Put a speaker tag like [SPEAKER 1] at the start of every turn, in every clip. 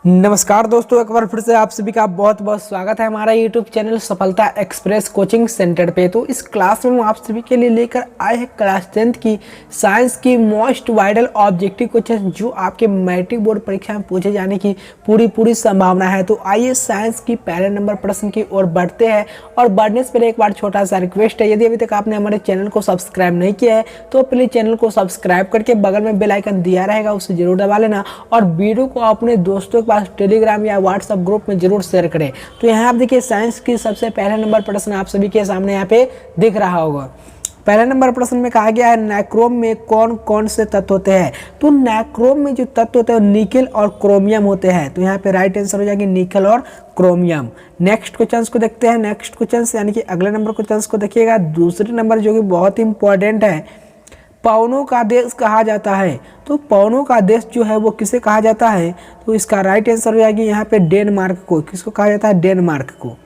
[SPEAKER 1] नमस्कार दोस्तों, एक बार फिर से आप सभी का बहुत बहुत स्वागत है हमारा यूट्यूब चैनल सफलता एक्सप्रेस कोचिंग सेंटर पे। तो इस क्लास में हम आप सभी के लिए लेकर आए हैं क्लास 10th की साइंस की मोस्ट वाइडल ऑब्जेक्टिव क्वेश्चन जो आपके मैट्रिक बोर्ड परीक्षा में पूछे जाने की पूरी संभावना है। तो आइए साइंस की पहले नंबर प्रश्न की ओर बढ़ते हैं। और बढ़ने से पहले एक बार छोटा सा रिक्वेस्ट है, यदि अभी तक आपने हमारे चैनल को सब्सक्राइब नहीं किया है तो प्लीज चैनल को सब्सक्राइब करके बगल में बेल आइकन दिया रहेगा उसे जरूर दबा लेना। और वीडियो को अपने दोस्तों के पास टेलीग्राम या व्हाट्सएप ग्रुप में जरूर शेयर करें। तो यहाँ आप देखिए साइंस की सबसे पहले नंबर प्रश्न आप सभी के सामने यहाँ पे दिख रहा होगा। पहले नंबर प्रश्न में कहा गया है नाइक्रोम में कौन कौन से तत्व होते हैं। तो नाइक्रोम में जो तत्व होते हैं निकेल और क्रोमियम होते हैं। तो यहाँ पे राइट आंसर हो जाएगी निकेल और क्रोमियम। नेक्स्ट क्वेश्चन को देखते हैं। नेक्स्ट क्वेश्चन यानी कि अगले नंबर क्वेश्चन को देखिएगा। दूसरे नंबर जो कि बहुत ही इंपॉर्टेंट है, पवनों का देश कहा जाता है। तो पवनों का देश जो है वो किसे कहा जाता है। तो इसका राइट आंसर हो जाएगी यहाँ पे डेनमार्क को। किसको कहा जाता है? डेनमार्क को।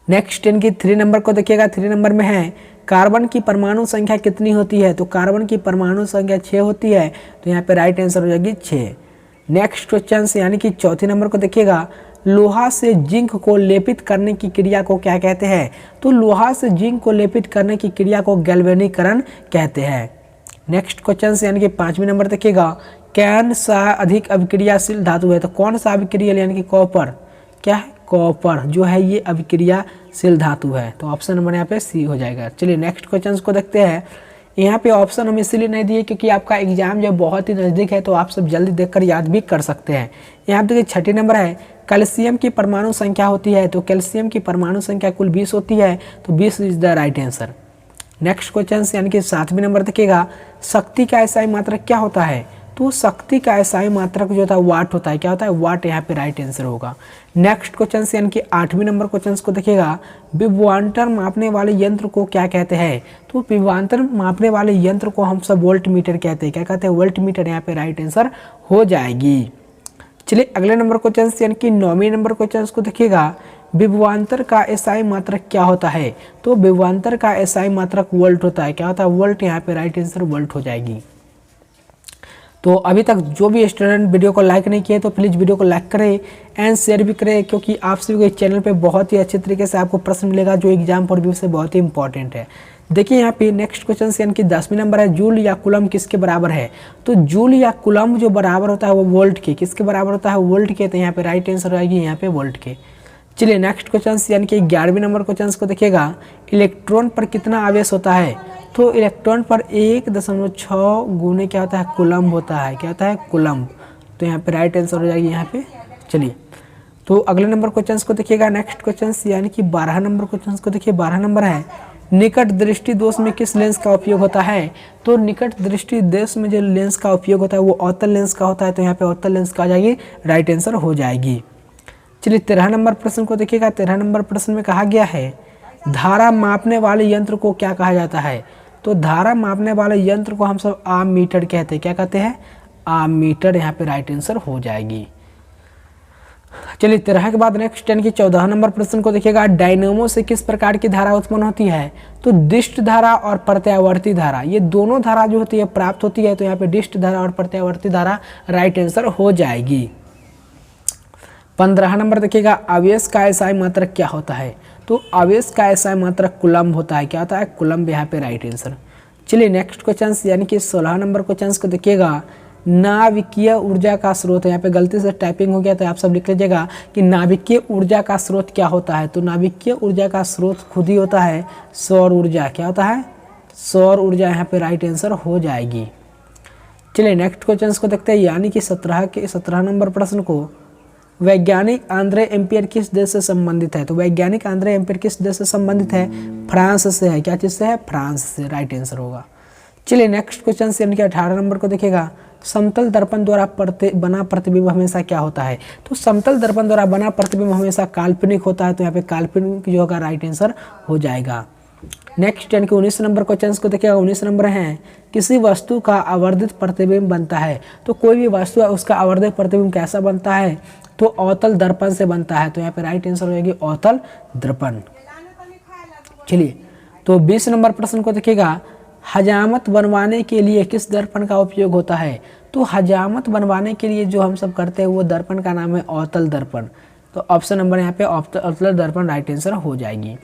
[SPEAKER 1] नेक्स्ट इनकी 3 नंबर को देखिएगा। 3 नंबर में है कार्बन की परमाणु संख्या कितनी होती है। तो कार्बन की परमाणु संख्या 6 होती है। तो यहाँ पे राइट आंसर हो जाएगी 6। नेक्स्ट क्वेश्चन यानी कि चौथे नंबर को देखिएगा। लोहा से जिंक को लेपित करने की क्रिया को क्या कहते हैं। तो लोहा से जिंक को लेपित करने की क्रिया को गैल्वेनीकरण कहते हैं। नेक्स्ट क्वेश्चन यानी कि 5वें नंबर देखिएगा। कौन सा अधिक अभिक्रियाशील धातु है। तो कौन सा अभिक्रिया यानी कि कॉपर, क्या है? कॉपर जो है ये अभिक्रियाशील धातु है। तो ऑप्शन नंबर यहाँ पे सी हो जाएगा। चलिए नेक्स्ट क्वेश्चन को देखते हैं। यहाँ पे ऑप्शन हम इसीलिए नहीं दिए क्योंकि आपका एग्जाम जो बहुत ही नज़दीक है तो आप सब जल्दी देखकर याद भी कर सकते हैं। यहाँ पे देखिए 6ठे नंबर है कैल्शियम की परमाणु संख्या होती है। तो कैल्शियम की परमाणु संख्या कुल 20 होती है। तो 20 is the right answer. Next question यानी कि 7वें नंबर देखिएगा। शक्ति का एसआई मात्रक क्या होता है। तो शक्ति का एसआई मात्रक जो होता है वाट होता है। क्या होता है? वाट यहाँ पे राइट आंसर होगा। नेक्स्ट क्वेश्चन यानी कि 8वें नंबर क्वेश्चन को देखिएगा। विभवांतर मापने वाले यंत्र को क्या कहते हैं। तो विभवांतर मापने वाले यंत्र को हम सब वोल्ट मीटर कहते हैं। क्या कहते हैं? वोल्ट मीटर यहाँ पे राइट आंसर हो जाएगी। चलिए अगले नंबर क्वेश्चन यानी कि 9वें नंबर क्वेश्चन को देखिएगा। विभवांतर का एसआई मात्रक क्या होता है। तो विभवांतर का एसआई मात्रक वोल्ट होता है। क्या होता है? वोल्ट। यहाँ पे राइट आंसर वोल्ट हो जाएगी। तो अभी तक जो भी स्टूडेंट वीडियो को लाइक नहीं किए तो प्लीज़ वीडियो को लाइक करें एंड शेयर भी करें क्योंकि आप सभी को इस चैनल पे बहुत ही अच्छे तरीके से आपको प्रश्न मिलेगा जो एग्जाम पॉइंट व्यू से बहुत ही इंपॉर्टेंट है। देखिए यहाँ पे नेक्स्ट क्वेश्चन यानी कि 10वें नंबर है जूल या कुलम किसके बराबर है। तो जूल या कुलम जो बराबर होता है वो वोल्ट के। किसके बराबर होता है? वोल्ट के। तो यहाँ पे राइट आंसर आएगी यहाँ पे वोल्ट के। चलिए नेक्स्ट क्वेश्चन यानी कि 11वें नंबर क्वेश्चन को देखिएगा। इलेक्ट्रॉन पर कितना आवेश होता है। तो इलेक्ट्रॉन पर 1.6 गुने क्या होता है? कुलम होता है। क्या होता है? कुलम। तो यहाँ पे राइट आंसर हो जाएगी यहाँ पे। चलिए तो अगले नंबर क्वेश्चन को देखिएगा। नेक्स्ट क्वेश्चन यानी कि 12 नंबर क्वेश्चन को देखिए। 12 नंबर है निकट दृष्टि दोष में किस लेंस का उपयोग होता है। तो निकट दृष्टि दोष में जो लेंस का उपयोग होता है वो अवतल लेंस का होता है। तो यहाँ पे अवतल लेंस का आ जाएगी, राइट आंसर हो जाएगी। चलिए 13 नंबर प्रश्न को देखिएगा। 13 नंबर प्रश्न में कहा गया है धारा मापने वाले यंत्र को क्या कहा जाता है। तो धारा मापने वाले यंत्र को हम सब आममीटर कहते हैं। क्या कहते हैं? आममीटर। यहाँ पे राइट आंसर हो जाएगी। चलिए 13 के बाद नेक्स्ट यानी कि 14 नंबर प्रश्न को देखिएगा। डायनेमो से किस प्रकार की धारा उत्पन्न होती है। तो डिस्ट धारा और प्रत्यावर्ती धारा ये दोनों धारा जो होती है प्राप्त होती है। तो यहाँ पे डिस्ट धारा और प्रत्यावर्ती धारा राइट आंसर हो जाएगी। 15 नंबर देखिएगा। आवेश का एसआई मात्रक क्या होता है। तो आवेश का एसआई मात्रक कुलम्ब होता है। क्या होता है? कुलम्ब। यहाँ पे राइट आंसर। चलिए नेक्स्ट क्वेश्चन यानी कि 16 नंबर क्वेश्चन को देखिएगा। नाभिकीय ऊर्जा का स्रोत है। यहाँ पे गलती से टाइपिंग हो गया तो आप सब लिख लीजिएगा कि नाभिकीय ऊर्जा का स्रोत क्या होता है। तो नाभिकीय ऊर्जा का स्रोत खुद ही होता है सौर ऊर्जा। क्या होता है? सौर ऊर्जा। यहाँ पे राइट आंसर हो जाएगी। चलिए नेक्स्ट क्वेश्चन को देखते हैं यानी कि 17 नंबर प्रश्न को। वैज्ञानिक आंद्रे एम्पियर किस देश से संबंधित है। तो वैज्ञानिक आंद्रे एम्पियर किस देश से संबंधित है? फ्रांस से है। क्या चीज़ से है? फ्रांस से। राइट आंसर होगा। चलिए नेक्स्ट क्वेश्चन यानी कि 18 नंबर को देखिएगा। समतल दर्पण द्वारा बना प्रतिबिंब हमेशा क्या होता है। तो समतल दर्पण द्वारा बना प्रतिबिंब हमेशा काल्पनिक होता है। तो यहाँ पे काल्पनिक जो होगा राइट आंसर हो जाएगा। नेक्स्ट यानी कि 19 नंबर क्वेश्चन को देखिएगा। 19 नंबर है किसी वस्तु का आवर्धित प्रतिबिंब बनता है। तो कोई भी वस्तु है उसका आवर्धित प्रतिबिंब कैसा बनता है। तो अवतल दर्पण से बनता है। तो यहाँ पे राइट आंसर हो जाएगी अवतल दर्पण। चलिए तो 20 नंबर प्रश्न को देखिएगा। हजामत बनवाने के लिए किस दर्पण का उपयोग होता है। तो हजामत बनवाने के लिए जो हम सब करते हैं वो दर्पण का नाम है अवतल दर्पण। तो ऑप्शन नंबर यहाँ पे अवतल दर्पण राइट आंसर हो जाएगी।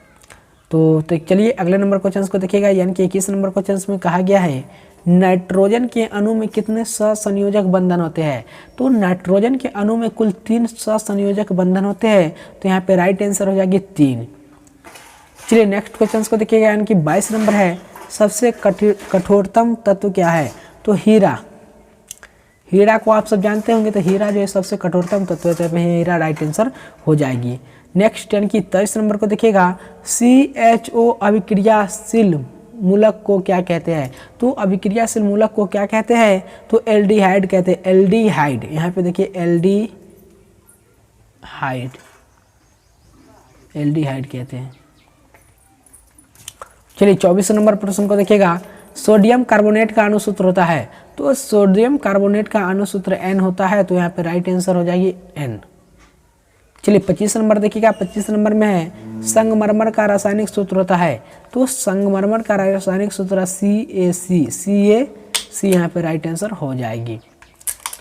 [SPEAKER 1] तो चलिए अगले नंबर क्वेश्चन को देखिएगा, यानी कि 21 नंबर क्वेश्चन में कहा गया है नाइट्रोजन के अणु में कितने सहसंयोजक बंधन होते हैं। तो नाइट्रोजन के अणु में कुल 3 सहसंयोजक बंधन होते हैं, तो यहाँ पे राइट आंसर हो जाएगी 3। चलिए नेक्स्ट क्वेश्चन को देखिएगा, यानी कि 22 नंबर है सबसे कठोरतम तत्व क्या है। तो हीरा, हीरा को आप सब जानते होंगे, तो हीरा जो है सबसे कठोरतम तत्व है, तो हीरा राइट आंसर हो जाएगी। नेक्स्ट यानी कि 23 नंबर को देखिएगा CHO अभिक्रियाशील मूलक को क्या कहते हैं। तो अभिक्रियाशील मूलक को क्या कहते हैं, तो एल्डिहाइड कहते हैं, एल्डिहाइड। यहाँ पे देखिए एल्डिहाइड कहते हैं। चलिए 24 नंबर प्रश्न को देखिएगा सोडियम कार्बोनेट का अणुसूत्र होता है। तो सोडियम कार्बोनेट का अणुसूत्र N होता है, तो यहाँ पे राइट आंसर हो जाएगी N। चलिए 25 नंबर देखिएगा, 25 नंबर में है संगमरमर का रासायनिक सूत्र होता है। तो संगमरमर का रासायनिक सूत्र CaC यहाँ पे राइट आंसर हो जाएगी।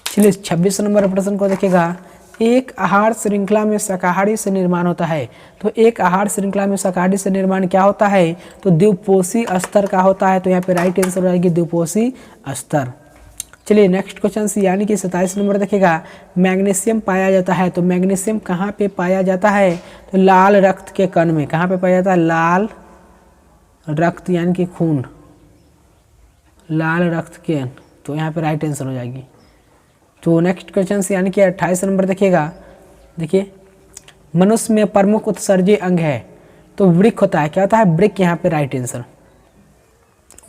[SPEAKER 1] चलिए 26 नंबर प्रश्न को देखिएगा एक आहार श्रृंखला में शाकाहारी से निर्माण होता है। तो एक आहार श्रृंखला में शाकाहारी से निर्माण क्या होता है, तो द्विपोषी स्तर का होता है, तो यहाँ पे राइट आंसर हो जाएगी द्विपोषी स्तर। चलिए नेक्स्ट क्वेश्चन यानी कि 27 नंबर देखिएगा मैग्नीशियम पाया जाता है। तो मैग्नीशियम कहाँ पे पाया जाता है, तो लाल रक्त के कण में। कहाँ पे पाया जाता है, लाल रक्त यानी कि खून, लाल रक्त के, तो यहाँ पे राइट आंसर हो जाएगी। तो नेक्स्ट क्वेश्चन यानी कि 28 नंबर देखिएगा, देखिए मनुष्य में प्रमुख उत्सर्जी अंग है। तो वृक्क होता है, क्या होता है, वृक्क, यहाँ पे राइट आंसर।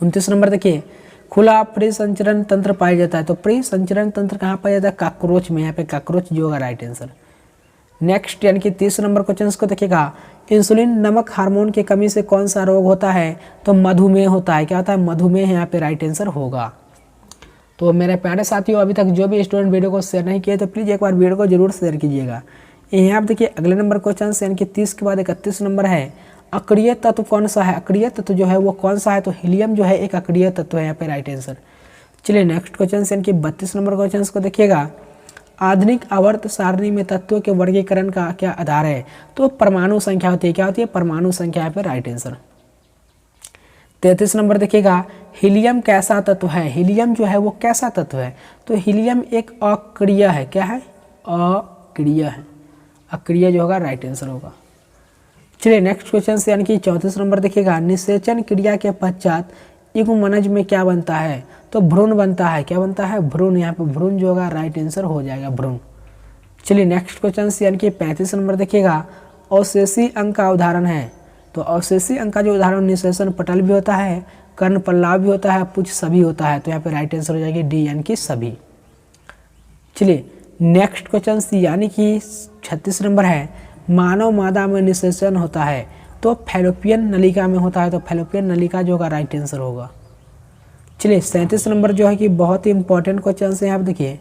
[SPEAKER 1] 29 नंबर देखिए खुला परिसंचरण तंत्र पाया जाता है। तो परिसंचरण तंत्र कहाँ पाया जाता है, काकरोच में। यहाँ पे काकरोच जो होगा राइट आंसर। नेक्स्ट यानी कि 30 नंबर क्वेश्चन को देखिएगा इंसुलिन नमक हार्मोन की कमी से कौन सा रोग होता है। तो मधुमेह होता है, क्या होता है, मधुमेह, यहाँ पे राइट आंसर होगा। तो मेरे प्यारे साथियों अभी तक जो भी स्टूडेंट वीडियो को शेयर नहीं किए तो प्लीज़ एक बार वीडियो को जरूर शेयर कीजिएगा। यहाँ पे देखिए अगले नंबर क्वेश्चन यानी कि 30 के बाद 31 नंबर है अक्रिय तत्व कौन सा है। अक्रिय तत्व जो है वो कौन सा है, तो हीलियम जो है एक अक्रिय तत्व है, यहाँ पे राइट आंसर। चलिए नेक्स्ट क्वेश्चन यानी कि 32 नंबर क्वेश्चन को देखिएगा आधुनिक आवर्त सारणी में तत्वों के वर्गीकरण का क्या आधार है। तो परमाणु संख्या होती है, क्या होती है, परमाणु संख्या, यहाँ पे राइट आंसर। 33 नंबर देखिएगा हीलियम कैसा तत्व है। हीलियम जो है वो कैसा तत्व है, तो हीलियम एक अक्रिय है, क्या है, अक्रिय है, अक्रिय जो होगा राइट आंसर होगा। चलिए नेक्स्ट क्वेश्चन यानी कि 34 नंबर देखिएगा निषेचन क्रिया के पश्चात युग्मनज में क्या बनता है। तो भ्रूण बनता है, क्या बनता है, भ्रूण, यहाँ पे भ्रूण जो होगा राइट आंसर हो जाएगा, भ्रूण। चलिए नेक्स्ट क्वेश्चन यानी कि 35 नंबर देखिएगा अवशेषी अंग का उदाहरण है। तो अवशेषी अंग का जो उदाहरण निषेचन पटल भी होता है, कर्ण पल्लव भी होता है, पुच्छ सभी होता है, तो यहाँ पे राइट आंसर हो जाएगी डी यानी कि सभी। चलिए नेक्स्ट क्वेश्चन यानी कि 36 नंबर है मानव मादा में निषेचन होता है। तो फैलोपियन नलिका में होता है, तो फैलोपियन नलिका जो होगा राइट आंसर होगा। चलिए 37 नंबर जो है कि बहुत ही इंपॉर्टेंट क्वेश्चन है, यहाँ पे देखिए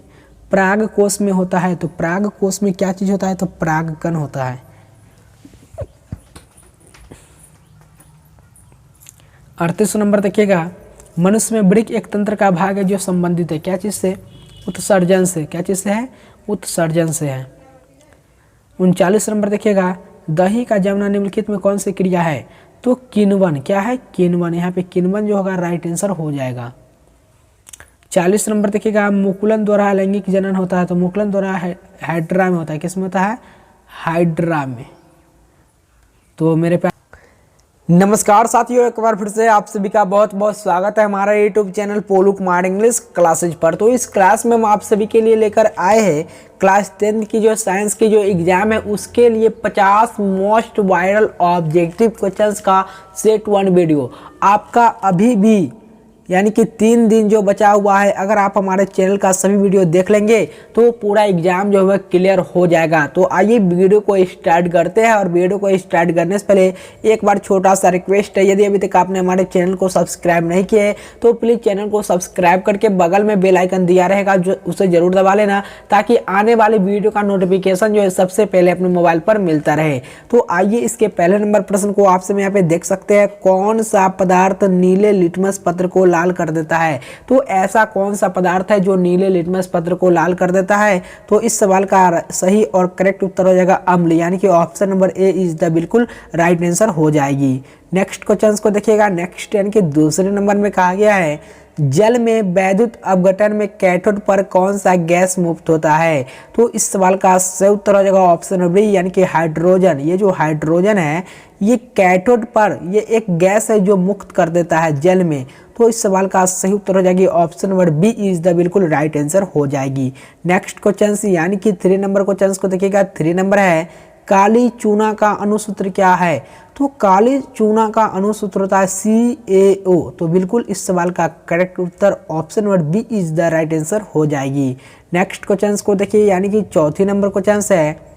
[SPEAKER 1] पराग कोश में होता है। तो पराग कोश में क्या चीज होता है, तो परागकण होता है। 38 नंबर देखिएगा मनुष्य में वृक्क एक तंत्र का भाग है जो संबंधित है, क्या चीज से, उत्सर्जन से। क्या चीज से है, उत्सर्जन से है। 39 नंबर देखिएगा दही का जमना निम्नलिखित में कौन सी क्रिया है। तो किण्वन, क्या है, किण्वन, यहाँ पे किण्वन जो होगा राइट आंसर हो जाएगा। 40 नंबर देखिएगा मुकुलन द्वारा लैंगिक जनन होता है। तो मुकुलन द्वारा हाइड्रा में होता है, किस में होता है, हाइड्रा में। तो मेरे पे नमस्कार साथियों, एक बार फिर से आप सभी का बहुत बहुत स्वागत है हमारा YouTube channel Polu Kumar English classes पर। तो इस क्लास में हम आप सभी के लिए लेकर आए हैं क्लास 10 की जो साइंस की जो एग्जाम है उसके लिए 50 मोस्ट वायरल ऑब्जेक्टिव क्वेश्चंस का सेट 1 वीडियो आपका अभी भी यानी कि 3 दिन जो बचा हुआ है, अगर आप हमारे चैनल का सभी वीडियो देख लेंगे तो पूरा एग्जाम जो है क्लियर हो जाएगा। तो आइए वीडियो को स्टार्ट करते हैं। और वीडियो को स्टार्ट करने से पहले एक बार छोटा सा रिक्वेस्ट है, यदि अभी तक आपने हमारे चैनल को सब्सक्राइब नहीं किया है तो प्लीज़ चैनल को सब्सक्राइब करके बगल में बेल आइकन दिया रहेगा जो उसे जरूर दबा लेना, ताकि आने वाले वीडियो का नोटिफिकेशन जो है सबसे पहले अपने मोबाइल पर मिलता रहे। तो आइए इसके पहले नंबर प्रश्न को आपसे यहाँ पे देख सकते हैं, कौन सा पदार्थ नीले लिटमस पत्र को लाल कर देता है। तो ऐसा कौन सा पदार्थ है जो नीले लिटमस पत्र को लाल कर देता है? तो इस सवाल का सही और करेक्ट उत्तर हो जाएगा अम्ल, यानी कि option number A is the बिल्कुल राइट आंसर हो जाएगी। नेक्स्ट क्वेश्चन को देखिएगा। नेक्स्ट यानी कि दूसरे नंबर में कहा गया है जल में वैद्युत अपघटन में कैथोड पर कौन सा गैस मुक्त होता है? तो इस सवाल का सही उत्तर हो जाएगा ऑप्शन नंबर बी, यानी कि हाइड्रोजन। ये जो हाइड्रोजन है ये कैथोड पर ये एक गैस है जो मुक्त कर देता है जल में। तो इस सवाल का सही उत्तर हो जाएगी option number B is the बिल्कुल राइट आंसर हो जाएगी। नेक्स्ट क्वेश्चन यानी कि 3 नंबर क्वेश्चन को देखिएगा। 3 नंबर है काली चूना का अणुसूत्र क्या है? तो काली चूना का अणुसूत्र होता है CaO। तो बिल्कुल इस सवाल का करेक्ट उत्तर option number B is the right answer हो जाएगी। नेक्स्ट क्वेश्चन को देखिए, यानी कि 4 नंबर क्वेश्चन है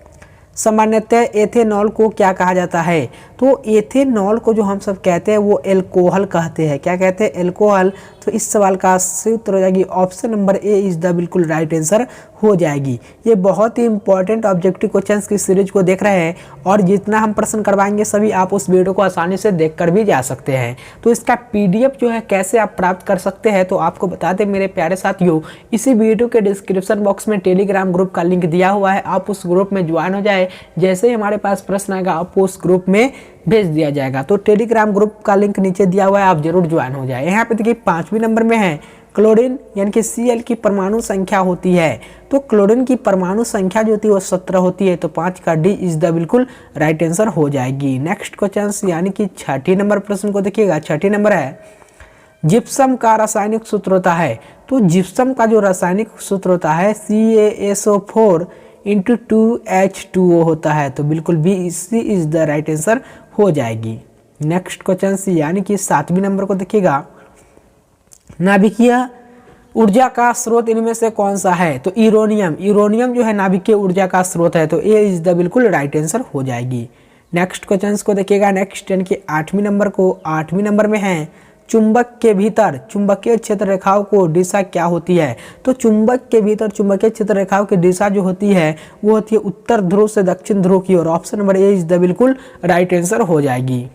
[SPEAKER 1] सामान्यतः एथेनॉल को क्या कहा जाता है? तो एथेनॉल को जो हम सब कहते हैं वो अल्कोहल कहते हैं। क्या कहते हैं? अल्कोहल। तो इस सवाल का सही उत्तर हो जाएगी option number A is the बिल्कुल राइट आंसर हो जाएगी। ये बहुत ही इंपॉर्टेंट ऑब्जेक्टिव क्वेश्चंस की सीरीज को देख रहे हैं और जितना हम प्रश्न करवाएंगे सभी आप उस वीडियो को आसानी से देखकर भी जा सकते हैं। तो इसका PDF जो है कैसे आप प्राप्त कर सकते हैं, तो आपको बता दें मेरे प्यारे साथियों, इसी वीडियो के डिस्क्रिप्शन बॉक्स में टेलीग्राम ग्रुप का लिंक दिया हुआ है। आप उस ग्रुप में ज्वाइन हो जाए, जैसे ही हमारे पास प्रश्न आएगा आपको उस ग्रुप में भेज दिया जाएगा। तो टेलीग्राम ग्रुप का लिंक नीचे दिया हुआ है, आप जरूर ज्वाइन हो जाए। यहाँ पे देखिए 5वें नंबर में है क्लोरीन यानी कि Cl की परमाणु संख्या होती है। तो क्लोरीन की परमाणु संख्या जो होती है वो 17 होती है। तो 5 का डी इज द बिल्कुल राइट आंसर हो जाएगी। नेक्स्ट क्वेश्चन यानी कि 6 नंबर प्रश्न को देखिएगा। 6 नंबर है जिप्सम का रासायनिक सूत्र होता है। तो जिप्सम का जो रासायनिक सूत्र होता है CaSO4 × 2H2O होता है। तो बिल्कुल B C is the right answer हो जाएगी। नेक्स्ट क्वेश्चन यानी कि 7वें नंबर को देखिएगा। नाभिकीय ऊर्जा का स्रोत इनमें से कौन सा है? तो यूरेनियम जो है नाभिकीय ऊर्जा का स्रोत है। तो ए इज द बिल्कुल राइट आंसर हो जाएगी। नेक्स्ट क्वेश्चन को देखिएगा। नेक्स्ट यानी कि 8वें नंबर को 8वें नंबर में है चुंबक के भीतर चुंबकीय क्षेत्र रेखाओं को दिशा क्या होती है? तो चुंबक के भीतर चुंबकीय क्षेत्र रेखाओं की दिशा जो होती है वो होती है उत्तर ध्रुव से दक्षिण ध्रुव की ओर। Option number A is the बिल्कुल राइट आंसर हो जाएगी।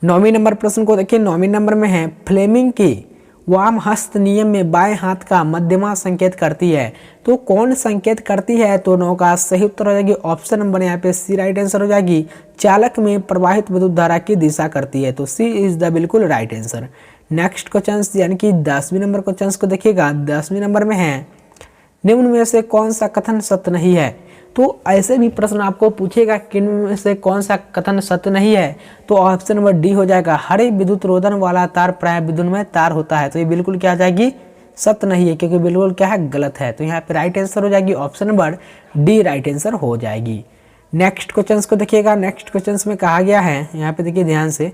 [SPEAKER 1] 9वें नंबर प्रश्न को देखिए। 9वें नंबर में है फ्लेमिंग की वाम हस्त नियम में बाएं हाथ का मध्यमा संकेत करती है। तो कौन संकेत करती है? तो 9 का सही उत्तर हो जाएगी ऑप्शन नंबर यहाँ पे सी राइट आंसर हो जाएगी। चालक में प्रवाहित विद्युत धारा की दिशा करती है। तो सी इज द बिल्कुल राइट आंसर। नेक्स्ट क्वेश्चन यानी कि 10वें नंबर क्वेश्चन को देखिएगा। 10वें नंबर में है निम्न में से कौन सा कथन सत्य नहीं है? तो ऐसे भी प्रश्न आपको पूछेगा कि इनमें से कौन सा कथन सत्य नहीं है? तो ऑप्शन नंबर डी हो जाएगा हरे विद्युत रोधन वाला तार प्राय विद्युन्मय तार होता है। तो ये बिल्कुल क्या आ जाएगी? सत्य नहीं है, क्योंकि बिल्कुल क्या है? गलत है। तो यहाँ पे राइट आंसर हो जाएगी option number D right answer हो जाएगी। नेक्स्ट क्वेश्चन को देखिएगा। नेक्स्ट क्वेश्चन में कहा गया है, यहाँ पे देखिए ध्यान से,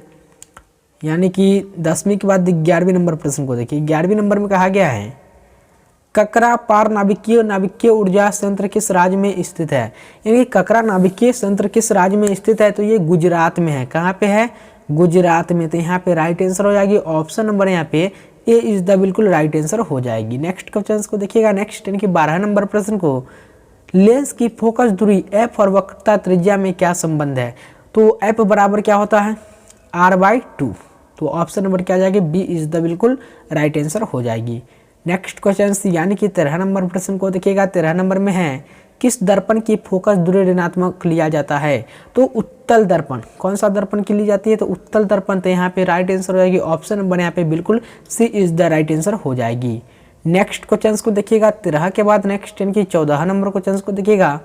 [SPEAKER 1] यानी कि 10वीं के बाद 11वें नंबर प्रश्न को देखिए। 11वें नंबर में कहा गया है ककरा पार नाभिकीय ऊर्जा संयंत्र किस राज्य में स्थित है? यानी ककरा नाभिकीय संयंत्र किस राज्य में स्थित है? तो ये गुजरात में है। कहाँ पे है? गुजरात में। तो यहाँ पे राइट आंसर हो जाएगी ऑप्शन नंबर यहाँ पे ए इज द बिल्कुल राइट आंसर हो जाएगी। नेक्स्ट क्वेश्चन को देखिएगा। नेक्स्ट यानी कि 12 नंबर प्रश्न को लेंस की फोकस दूरी एफ और वक्रता त्रिज्या में क्या संबंध है? तो एफ बराबर क्या होता है? R/2। तो ऑप्शन नंबर क्या आ जाएगी? बी इज द बिल्कुल राइट आंसर हो जाएगी। नेक्स्ट क्वेश्चन यानी कि 13 नंबर प्रश्न को देखिएगा। 13 नंबर में है किस दर्पण की फोकस दूरी ऋणात्मक लिया जाता है? तो उत्तल दर्पण। कौन सा दर्पण की ली जाती है? तो उत्तल दर्पण। तो यहाँ पे राइट आंसर हो जाएगी ऑप्शन नंबर यहाँ पे बिल्कुल सी इज द राइट आंसर हो जाएगी। नेक्स्ट क्वेश्चन को देखिएगा। 13 के बाद नेक्स्ट यानी कि 14 नंबर क्वेश्चन को देखिएगा।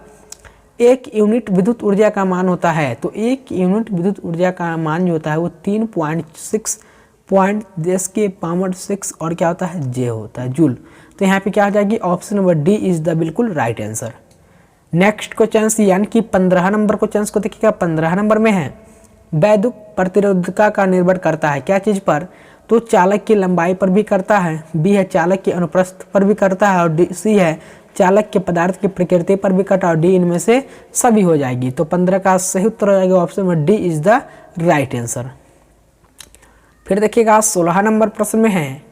[SPEAKER 1] 1 यूनिट विद्युत ऊर्जा का मान होता है। तो 1 यूनिट विद्युत ऊर्जा का मान जो होता है वो 3.6 और क्या होता है? जे होता है, जूल। तो यहाँ पे क्या आ जाएगी? Option number D is the बिल्कुल राइट आंसर। नेक्स्ट क्वेश्चन यानी कि 15 नंबर क्वेश्चन को देखिएगा। 15 नंबर में है वैद्युत प्रतिरोधकता का निर्भर करता है क्या चीज पर? तो चालक की लंबाई पर भी करता है, बी है चालक के अनुप्रस्थ पर भी करता है, और डी सी है चालक के पदार्थ की प्रकृति पर भी करता है, और डी इनमें से सभी हो जाएगी। तो 15 का सही उत्तर हो जाएगा option number D is the right answer. फिर देखिएगा 16 नंबर प्रश्न में है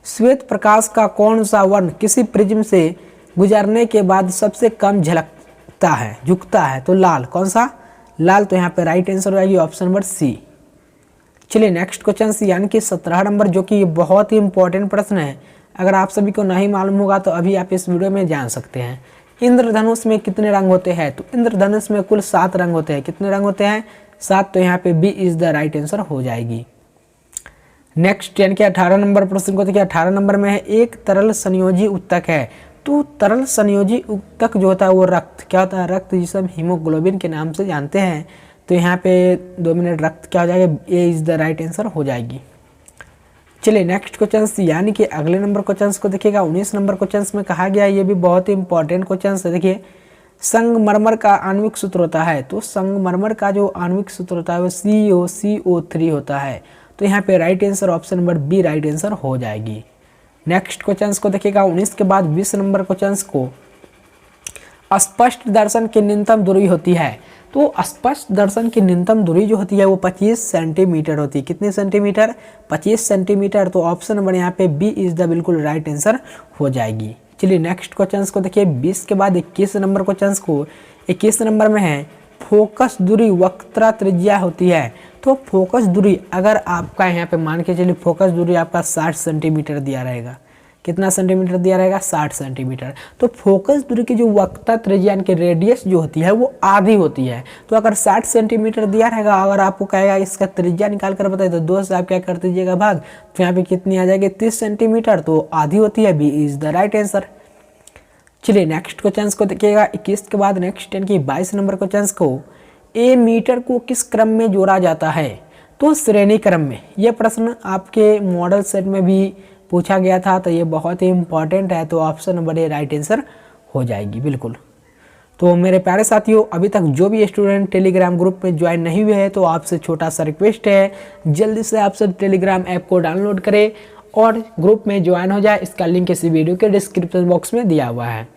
[SPEAKER 1] श्वेत प्रकाश का कौन सा वर्ण किसी प्रिज्म से गुजरने के बाद सबसे कम झुकता है? तो लाल। कौन सा? लाल। तो यहाँ पे राइट आंसर हो जाएगी ऑप्शन नंबर सी। चलिए नेक्स्ट क्वेश्चन यानी कि 17 नंबर, जो कि बहुत ही इंपॉर्टेंट प्रश्न है। अगर आप सभी को नहीं मालूम होगा तो अभी आप इस वीडियो में जान सकते हैं। इंद्रधनुष में कितने रंग होते हैं? तो इंद्रधनुष में कुल 7 रंग होते हैं। कितने रंग होते हैं? 7। तो यहाँ पे B is the right answer हो जाएगी। नेक्स्ट यानी कि 18 नंबर प्रश्न को देखिए। 18 नंबर में है एक तरल संयोजी उत्तक है। तो तरल संयोजी उत्तक जो होता है वो रक्त, क्या होता है? रक्त, जिसे हम हीमोग्लोबिन के नाम से जानते हैं। तो यहाँ पे 2 मिनट रक्त क्या हो जाएगा? ए इज द राइट आंसर हो जाएगी। चलिए नेक्स्ट क्वेश्चन यानी कि अगले नंबर क्वेश्चन को देखिएगा। 19 नंबर क्वेश्चन में कहा गया, ये भी बहुत ही इंपॉर्टेंट क्वेश्चन है। देखिए, संगमरमर का आणविक सूत्र होता है। तो संगमरमर का जो आणविक सूत्र होता है वो COCO3 होता है। तो यहाँ पे right answer option number B right answer हो जाएगी। नेक्स्ट क्वेश्चन को देखिएगा। 19 के बाद 20 नंबर क्वेश्चन को, स्पष्ट दर्शन की न्यूनतम दूरी होती है। तो स्पष्ट दर्शन की न्यूनतम दूरी जो होती है वो 25 सेंटीमीटर होती है। कितने सेंटीमीटर? 25 सेंटीमीटर। तो ऑप्शन नंबर यहाँ पे बी इज द बिल्कुल राइट आंसर हो जाएगी। चलिए नेक्स्ट क्वेश्चन को देखिए। 20 के बाद 21 नंबर क्वेश्चन को, 21 नंबर में है फोकस दूरी वक्र त्रिज्या होती है। तो फोकस दूरी, अगर आपका यहाँ पे मान के चलिए फोकस दूरी आपका 60 सेंटीमीटर दिया रहेगा। कितना सेंटीमीटर दिया रहेगा? 60 सेंटीमीटर। तो फोकस दूरी की जो वक्र त्रिज्या यानी कि रेडियस जो होती है वो आधी होती है। तो अगर 60 सेंटीमीटर दिया रहेगा, अगर आपको कहेगा इसका त्रिज्या निकाल कर बताइए, तो 2 से आप क्या कर दीजिएगा भाग, तो यहाँ पे कितनी आ जाएगी? 30 सेंटीमीटर। तो आधी होती है, B is the right answer. चलिए नेक्स्ट क्वेश्चन को देखिएगा। 21 के बाद नेक्स्ट यानी कि 22 नंबर क्वेश्चन को, ए मीटर को किस क्रम में जोड़ा जाता है? तो श्रेणी क्रम में। यह प्रश्न आपके मॉडल सेट में भी पूछा गया था, तो ये बहुत ही इंपॉर्टेंट है। तो ऑप्शन नंबर ए राइट आंसर हो जाएगी बिल्कुल। तो मेरे प्यारे साथियों, अभी तक जो भी स्टूडेंट टेलीग्राम ग्रुप में ज्वाइन नहीं हुए हैं, तो आपसे छोटा सा रिक्वेस्ट है, जल्दी से आप सब टेलीग्राम ऐप को डाउनलोड करें और ग्रुप में ज्वाइन हो जाए। इसका लिंक इसी वीडियो के डिस्क्रिप्शन बॉक्स में दिया हुआ है।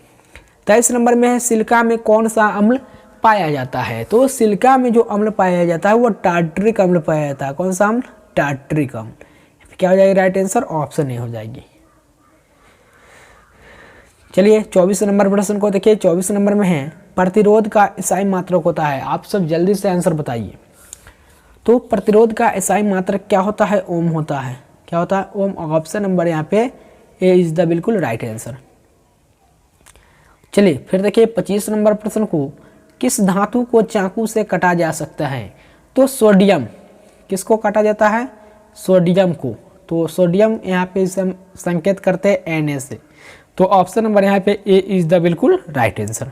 [SPEAKER 1] 23 नंबर में है सिलिका में कौन सा अम्ल पाया जाता है? तो सिलिका में जो अम्ल पाया जाता है वो टार्टरिक अम्ल पाया जाता है। कौन सा अम्ल? टार्टरिक अम्ल। क्या हो जाएगी राइट आंसर? ऑप्शन ए हो जाएगी। चलिए 24 नंबर प्रश्न को देखिए। 24 नंबर में है प्रतिरोध का SI मात्रक होता है। आप सब जल्दी से आंसर बताइए। तो प्रतिरोध का SI मात्रक क्या होता है? ओम होता है। क्या होता है? ओम। ऑप्शन नंबर यहाँ पे ए इज द बिल्कुल राइट आंसर। चलिए फिर देखिए 25 नंबर प्रश्न को, किस धातु को चाकू से काटा जा सकता है? तो सोडियम। किसको काटा जाता है? सोडियम को। तो सोडियम यहाँ पे हम संकेत करते हैं Na से। तो ऑप्शन नंबर यहाँ पे ए इज द बिल्कुल राइट आंसर।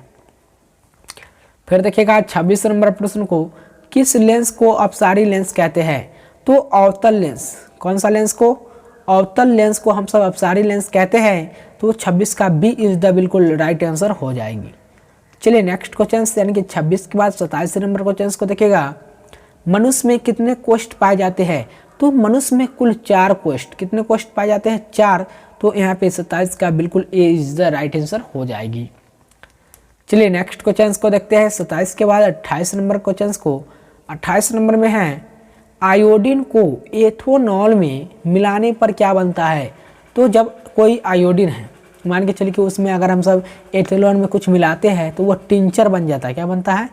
[SPEAKER 1] फिर देखिएगा 26 नंबर प्रश्न को, किस लेंस को अपसारी लेंस कहते हैं? तो अवतल लेंस। कौन सा लेंस को? अवतल लेंस को हम सब अपसारी लेंस कहते हैं। तो 26 का बी इज द बिल्कुल राइट आंसर हो जाएगी। चलिए नेक्स्ट क्वेश्चन यानी कि 26 के बाद 27 नंबर क्वेश्चन को देखिएगा। मनुष्य में कितने कोष्ठ पाए जाते हैं? तो मनुष्य में कुल 4 कोष्ठ। कितने कोष्ठ पाए जाते हैं? 4। तो यहाँ पे 27 का बिल्कुल ए इज द राइट आंसर हो जाएगी। चलिए नेक्स्ट क्वेश्चन को देखते हैं। 27 के बाद 28 नंबर क्वेश्चन को, 28 नंबर में है आयोडीन को एथेनॉल में मिलाने पर क्या बनता है? तो जब कोई आयोडीन है, मान के चलिए कि उसमें अगर हम सब एथेनॉल में कुछ मिलाते हैं तो वो टिंचर बन जाता है। क्या बनता है?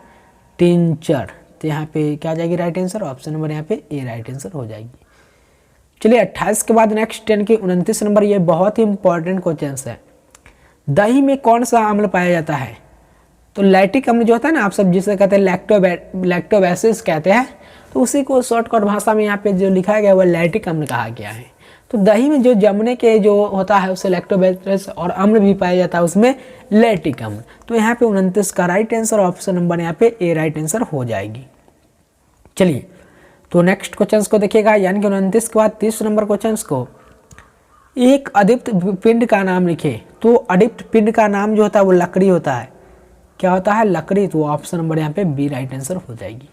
[SPEAKER 1] टिंचर। तो यहाँ पे क्या आ जाएगी राइट आंसर? ऑप्शन नंबर यहाँ पे ए राइट आंसर हो जाएगी। चलिए 28 के बाद नेक्स्ट यानी कि 29 नंबर, ये बहुत ही इंपॉर्टेंट क्वेश्चन है। दही में कौन सा अम्ल पाया जाता है? तो लैक्टिक अम्ल जो होता है ना, आप सब जिसे कहते हैं लैक्टोबैसिस कहते हैं, तो उसी को शॉर्टकट भाषा में यहाँ पे जो लिखा गया है वो लैक्टिक अम्ल कहा गया है। तो दही में जो जमने के जो होता है उससे लैक्टोबैसिलस और अम्ल भी पाया जाता है, उसमें लैक्टिक अम्ल। तो यहाँ पे 29 का राइट आंसर ऑप्शन नंबर यहाँ पे ए राइट आंसर हो जाएगी। चलिए तो नेक्स्ट क्वेश्चन को देखिएगा, यानी कि 29 के बाद 30 नंबर क्वेश्चन को, एक अदीप्त पिंड का नाम लिखे। तो अदीप्त पिंड का नाम जो होता है वो लकड़ी होता है। क्या होता है? लकड़ी। तो ऑप्शन नंबर यहाँ पे बी राइट आंसर हो जाएगी।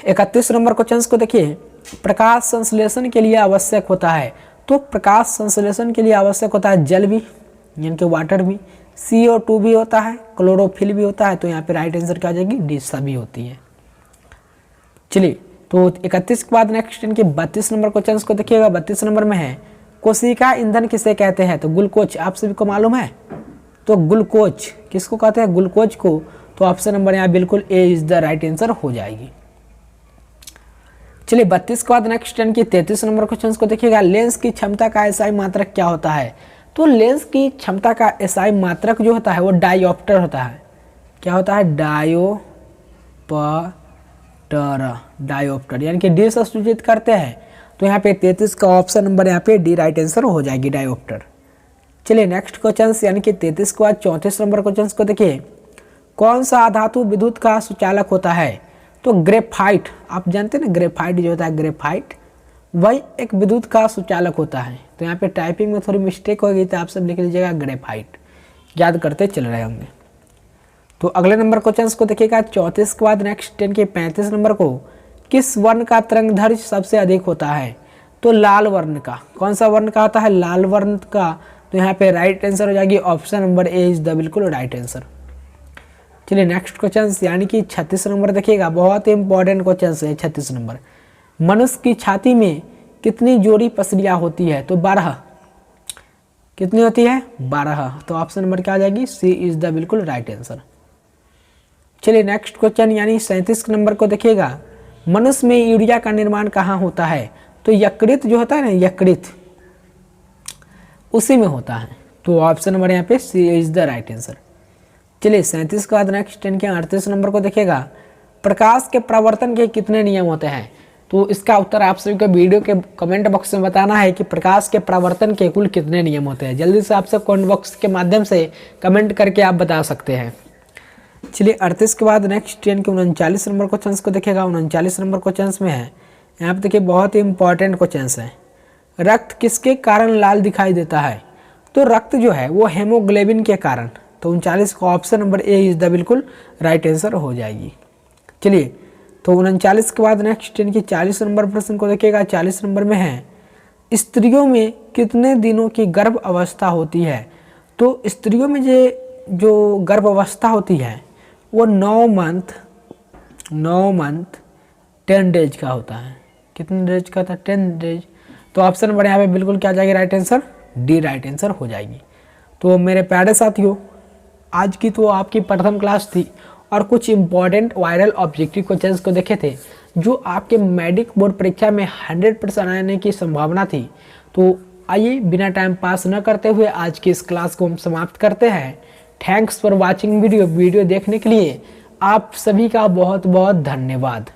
[SPEAKER 1] 31 नंबर क्वेश्चन को देखिए, प्रकाश संश्लेषण के लिए आवश्यक होता है। तो प्रकाश संश्लेषण के लिए आवश्यक होता है जल भी, यानी कि वाटर भी, CO2 भी होता है, क्लोरोफिल भी होता है। तो यहाँ पे राइट आंसर क्या आ जाएगी? डी सभी होती है। चलिए तो 31 के बाद नेक्स्ट यानी कि 32 नंबर क्वेश्चन को देखिएगा। 32 नंबर में है कोशिका ईंधन किसे कहते हैं? तो ग्लूकोज। आप सभी को मालूम है? तो ग्लूकोज किसको कहते हैं? ग्लूकोज को। तो ऑप्शन नंबर यहाँ बिल्कुल ए इज द राइट आंसर हो जाएगी। चलिए 32 के बाद नेक्स्ट यानी कि 33 नंबर क्वेश्चन को देखिएगा, लेंस की क्षमता का एसआई मात्रक क्या होता है। तो लेंस की क्षमता का एसआई मात्रक जो होता है वो डायोप्टर होता है। क्या होता है? डायोप्टर, यानी कि डी से सूचित करते हैं। तो यहाँ पे 33 का ऑप्शन नंबर यहाँ पे डी राइट आंसर हो जाएगी, डायोप्टर। चलिए नेक्स्ट क्वेश्चन यानी कि 33 के बाद 34 नंबर क्वेश्चन को देखिए, कौन सा अधातु विद्युत का सुचालक होता है। तो ग्रेफाइट, आप जानते हैं ना ग्रेफाइट जो होता है, ग्रेफाइट वही एक विद्युत का सुचालक होता है। तो यहाँ पे टाइपिंग में थोड़ी मिस्टेक हो गई तो आप सब लिख लीजिएगा ग्रेफाइट, याद करते चल रहे होंगे। तो अगले नंबर क्वेश्चन को देखिएगा 34 के बाद नेक्स्ट 10 के 35 नंबर को, किस वर्ण का तरंगदैर्घ्य सबसे अधिक होता है। तो लाल वर्ण का। कौन सा वर्ण का होता है? लाल वर्ण का। तो यहाँ पे राइट आंसर हो जाएगी option number A is the बिल्कुल राइट आंसर। चलिए नेक्स्ट क्वेश्चन यानी कि 36 नंबर देखिएगा, बहुत ही इंपॉर्टेंट क्वेश्चन है 36 नंबर। मनुष्य की छाती में कितनी जोड़ी पसलियाँ होती है। तो 12। कितनी होती है? 12। तो ऑप्शन नंबर क्या आ जाएगी? सी इज द बिल्कुल राइट आंसर। चलिए नेक्स्ट क्वेश्चन यानी 37 नंबर को देखिएगा, मनुष्य में यूरिया का निर्माण कहाँ होता है। तो यकृत जो होता है ना, यकृत उसी में होता है। तो ऑप्शन नंबर यहाँ पे सी इज द राइट आंसर। चलिए 37 के बाद नेक्स्ट 10 के 38 नंबर को देखिएगा, प्रकाश के प्रवर्तन के कितने नियम होते हैं। तो इसका उत्तर आप सभी को वीडियो के कमेंट बॉक्स में बताना है कि प्रकाश के प्रवर्तन के कुल कितने नियम होते हैं। जल्दी से आप सब कमेंट बॉक्स के माध्यम से कमेंट करके आप बता सकते हैं। चलिए 38 के बाद नेक्स्ट 10 के 39 नंबर क्वेश्चन को देखिएगा, 39 नंबर क्वेश्चन में है, यहाँ पे देखिए बहुत ही इंपॉर्टेंट क्वेश्चन है। रक्त किसके कारण लाल दिखाई देता है। तो रक्त जो है वो हेमोग्लोबिन के कारण। तो 39 का option number A is the बिल्कुल राइट आंसर हो जाएगी। चलिए तो 39 के बाद नेक्स्ट 10 की 40 नंबर प्रश्न को देखिएगा, 40 नंबर में है, स्त्रियों में कितने दिनों की गर्भ अवस्था होती है। तो स्त्रियों में जो गर्भ अवस्था होती है वो 9 मंथ 10 डेज का होता है। कितने डेज का होता है? 10 डेज। तो ऑप्शन नंबर यहाँ पे बिल्कुल क्या जाएगी? Right answer, D right answer हो जाएगी। तो मेरे प्यारे साथियों, आज की तो आपकी प्रथम क्लास थी और कुछ इंपॉर्टेंट वायरल ऑब्जेक्टिव क्वेश्चंस को देखे थे जो आपके मैट्रिक बोर्ड परीक्षा में 100% आने की संभावना थी। तो आइए बिना टाइम पास न करते हुए आज की इस क्लास को हम समाप्त करते हैं। थैंक्स फॉर वॉचिंग वीडियो देखने के लिए आप सभी का बहुत बहुत धन्यवाद।